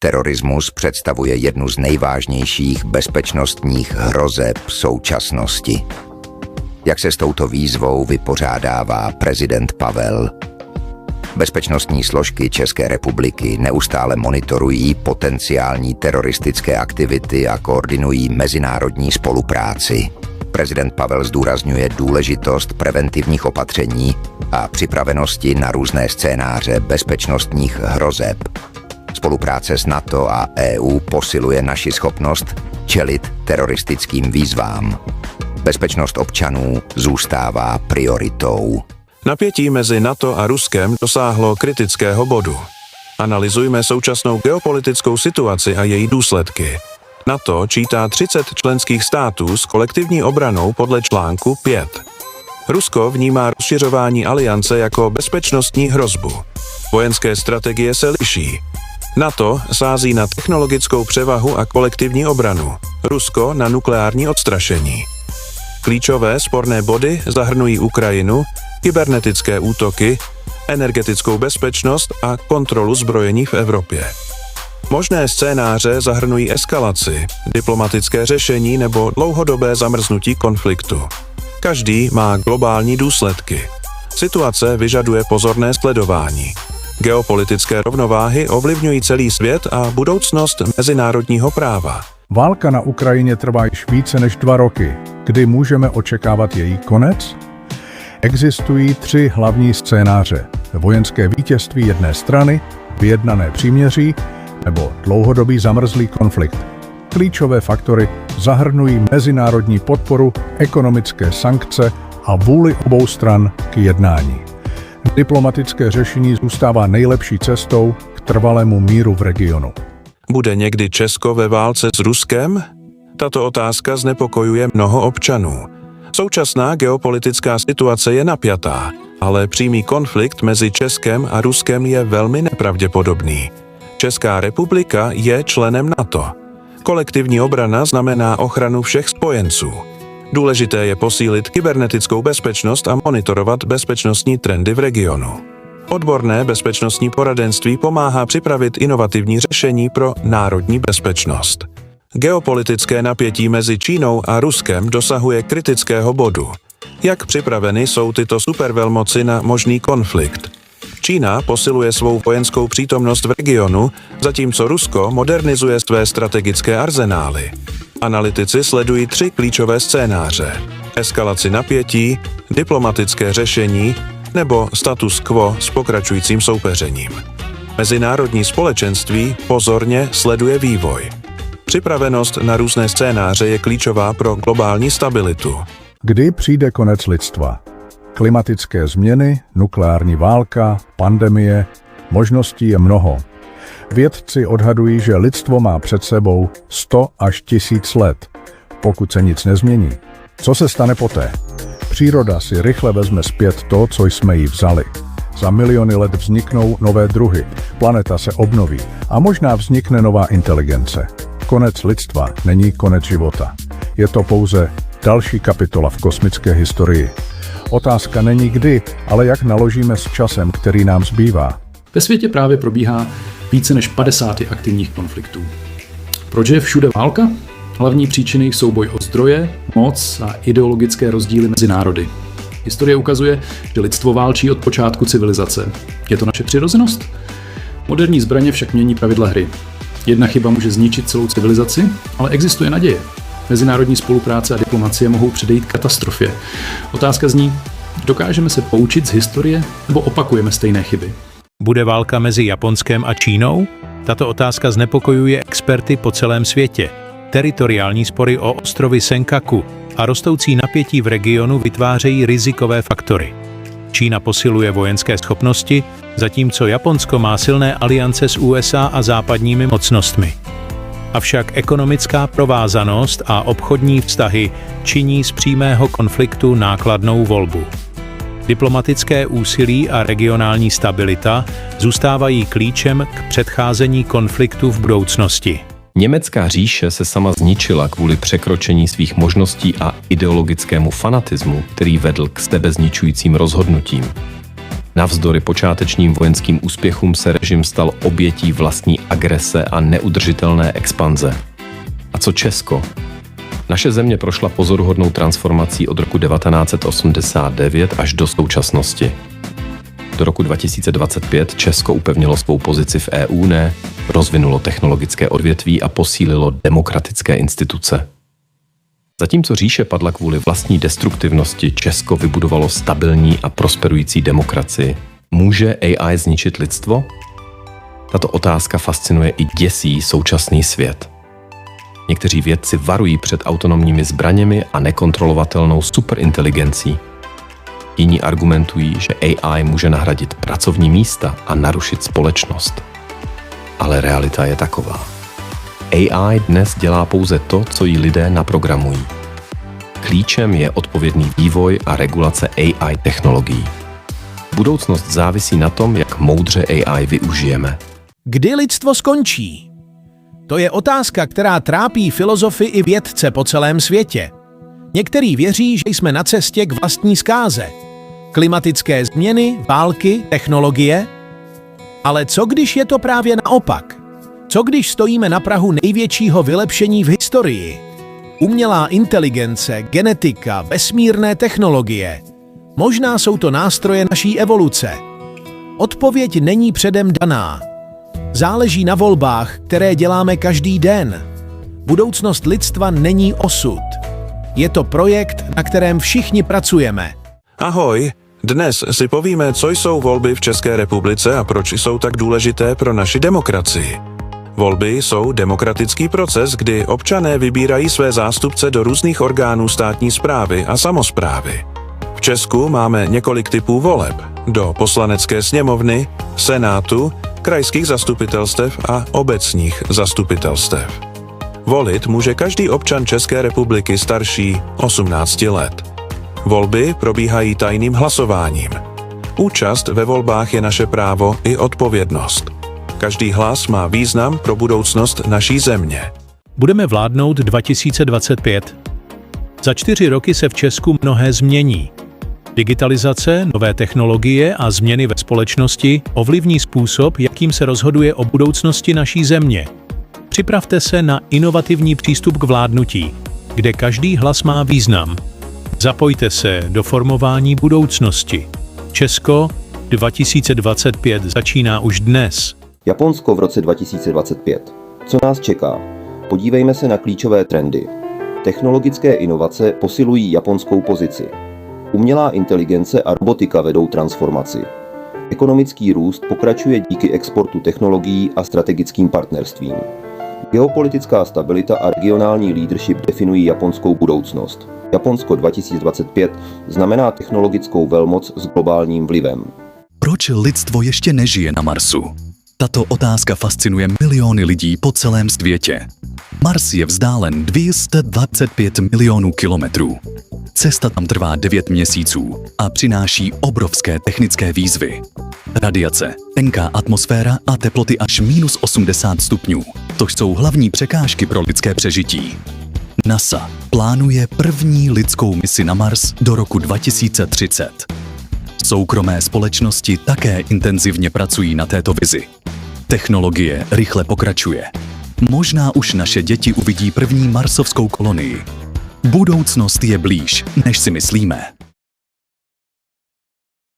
Terorismus představuje jednu z nejvážnějších bezpečnostních hrozeb současnosti. Jak se s touto výzvou vypořádává prezident Pavel? Bezpečnostní složky České republiky neustále monitorují potenciální teroristické aktivity a koordinují mezinárodní spolupráci. Prezident Pavel zdůrazňuje důležitost preventivních opatření a připravenosti na různé scénáře bezpečnostních hrozeb. Spolupráce s NATO a EU posiluje naši schopnost čelit teroristickým výzvám. Bezpečnost občanů zůstává prioritou. Napětí mezi NATO a Ruskem dosáhlo kritického bodu. Analyzujme současnou geopolitickou situaci a její důsledky. NATO čítá 30 členských států s kolektivní obranou podle článku 5. Rusko vnímá rozšiřování aliance jako bezpečnostní hrozbu. Vojenské strategie se liší. NATO sází na technologickou převahu a kolektivní obranu, Rusko na nukleární odstrašení. Klíčové sporné body zahrnují Ukrajinu, kybernetické útoky, energetickou bezpečnost a kontrolu zbrojení v Evropě. Možné scénáře zahrnují eskalaci, diplomatické řešení nebo dlouhodobé zamrznutí konfliktu. Každý má globální důsledky. Situace vyžaduje pozorné sledování. Geopolitické rovnováhy ovlivňují celý svět a budoucnost mezinárodního práva. Válka na Ukrajině trvá již více než 2 roky. Kdy můžeme očekávat její konec? Existují 3 hlavní scénáře. Vojenské vítězství jedné strany, vyjednané příměří nebo dlouhodobý zamrzlý konflikt. Klíčové faktory zahrnují mezinárodní podporu, ekonomické sankce a vůli obou stran k jednání. Diplomatické řešení zůstává nejlepší cestou k trvalému míru v regionu. Bude někdy Česko ve válce s Ruskem? Tato otázka znepokojuje mnoho občanů. Současná geopolitická situace je napjatá, ale přímý konflikt mezi Českem a Ruskem je velmi nepravděpodobný. Česká republika je členem NATO. Kolektivní obrana znamená ochranu všech spojenců. Důležité je posílit kybernetickou bezpečnost a monitorovat bezpečnostní trendy v regionu. Odborné bezpečnostní poradenství pomáhá připravit inovativní řešení pro národní bezpečnost. Geopolitické napětí mezi Čínou a Ruskem dosahuje kritického bodu. Jak připraveny jsou tyto supervelmoci na možný konflikt? Čína posiluje svou vojenskou přítomnost v regionu, zatímco Rusko modernizuje své strategické arzenály. Analytici sledují 3 klíčové scénáře: eskalaci napětí, diplomatické řešení nebo status quo s pokračujícím soupeřením. Mezinárodní společenství pozorně sleduje vývoj. Připravenost na různé scénáře je klíčová pro globální stabilitu. Kdy přijde konec lidstva? Klimatické změny, nukleární válka, pandemie, možností je mnoho. Vědci odhadují, že lidstvo má před sebou 100 až 1000 let, pokud se nic nezmění. Co se stane poté? Příroda si rychle vezme zpět to, co jsme jí vzali. Za miliony let vzniknou nové druhy, planeta se obnoví a možná vznikne nová inteligence. Konec lidstva není konec života. Je to pouze další kapitola v kosmické historii. Otázka není kdy, ale jak naložíme s časem, který nám zbývá. Ve světě právě probíhá více než 50 aktivních konfliktů. Proč je všude válka? Hlavní příčiny jsou boj o zdroje, moc a ideologické rozdíly mezi národy. Historie ukazuje, že lidstvo válčí od počátku civilizace. Je to naše přirozenost? Moderní zbraně však mění pravidla hry. Jedna chyba může zničit celou civilizaci, ale existuje naděje. Mezinárodní spolupráce a diplomacie mohou předejít katastrofě. Otázka zní, dokážeme se poučit z historie nebo opakujeme stejné chyby? Bude válka mezi Japonskem a Čínou? Tato otázka znepokojuje experty po celém světě. Teritoriální spory o ostrovy Senkaku a rostoucí napětí v regionu vytvářejí rizikové faktory. Čína posiluje vojenské schopnosti, zatímco Japonsko má silné aliance s USA a západními mocnostmi. Avšak ekonomická provázanost a obchodní vztahy činí z přímého konfliktu nákladnou volbu. Diplomatické úsilí a regionální stabilita zůstávají klíčem k předcházení konfliktu v budoucnosti. Německá říše se sama zničila kvůli překročení svých možností a ideologickému fanatismu, který vedl k sebezničujícím rozhodnutím. Navzdory počátečním vojenským úspěchům se režim stal obětí vlastní agrese a neudržitelné expanze. A co Česko? Naše země prošla pozoruhodnou transformací od roku 1989 až do současnosti. Do roku 2025 Česko upevnilo svou pozici v EU, rozvinulo technologické odvětví a posílilo demokratické instituce. Zatímco říše padla kvůli vlastní destruktivnosti, Česko vybudovalo stabilní a prosperující demokracii. Může AI zničit lidstvo? Tato otázka fascinuje i děsí současný svět. Někteří vědci varují před autonomními zbraněmi a nekontrolovatelnou superinteligencí. Jiní argumentují, že AI může nahradit pracovní místa a narušit společnost. Ale realita je taková. AI dnes dělá pouze to, co jí lidé naprogramují. Klíčem je odpovědný vývoj a regulace AI technologií. Budoucnost závisí na tom, jak moudře AI využijeme. Kdy lidstvo skončí? To je otázka, která trápí filozofy i vědce po celém světě. Někteří věří, že jsme na cestě k vlastní zkáze. Klimatické změny, války, technologie. Ale co když je to právě naopak? Co když stojíme na prahu největšího vylepšení v historii? Umělá inteligence, genetika, vesmírné technologie. Možná jsou to nástroje naší evoluce. Odpověď není předem daná. Záleží na volbách, které děláme každý den. Budoucnost lidstva není osud. Je to projekt, na kterém všichni pracujeme. Ahoj, dnes si povíme, co jsou volby v České republice a proč jsou tak důležité pro naši demokracii. Volby jsou demokratický proces, kdy občané vybírají své zástupce do různých orgánů státní správy a samosprávy. V Česku máme několik typů voleb. Do Poslanecké sněmovny, Senátu, krajských zastupitelstev a obecních zastupitelstev. Volit může každý občan České republiky starší 18 let. Volby probíhají tajným hlasováním. Účast ve volbách je naše právo i odpovědnost. Každý hlas má význam pro budoucnost naší země. Budeme vládnout 2025. Za 4 roky se v Česku mnohé změní. Digitalizace, nové technologie a změny ve společnosti ovlivní způsob, jakým se rozhoduje o budoucnosti naší země. Připravte se na inovativní přístup k vládnutí, kde každý hlas má význam. Zapojte se do formování budoucnosti. Česko 2025 začíná už dnes. Japonsko v roce 2025. Co nás čeká? Podívejme se na klíčové trendy. Technologické inovace posilují japonskou pozici. Umělá inteligence a robotika vedou transformaci. Ekonomický růst pokračuje díky exportu technologií a strategickým partnerstvím. Geopolitická stabilita a regionální leadership definují japonskou budoucnost. Japonsko 2025 znamená technologickou velmoc s globálním vlivem. Proč lidstvo ještě nežije na Marsu? Tato otázka fascinuje miliony lidí po celém světě. Mars je vzdálen 225 milionů kilometrů. Cesta tam trvá 9 měsíců a přináší obrovské technické výzvy. Radiace, tenká atmosféra a teploty až minus 80 stupňů. To jsou hlavní překážky pro lidské přežití. NASA plánuje první lidskou misi na Mars do roku 2030. Soukromé společnosti také intenzivně pracují na této vizi. Technologie rychle pokračuje. Možná už naše děti uvidí první marsovskou kolonii. Budoucnost je blíž, než si myslíme.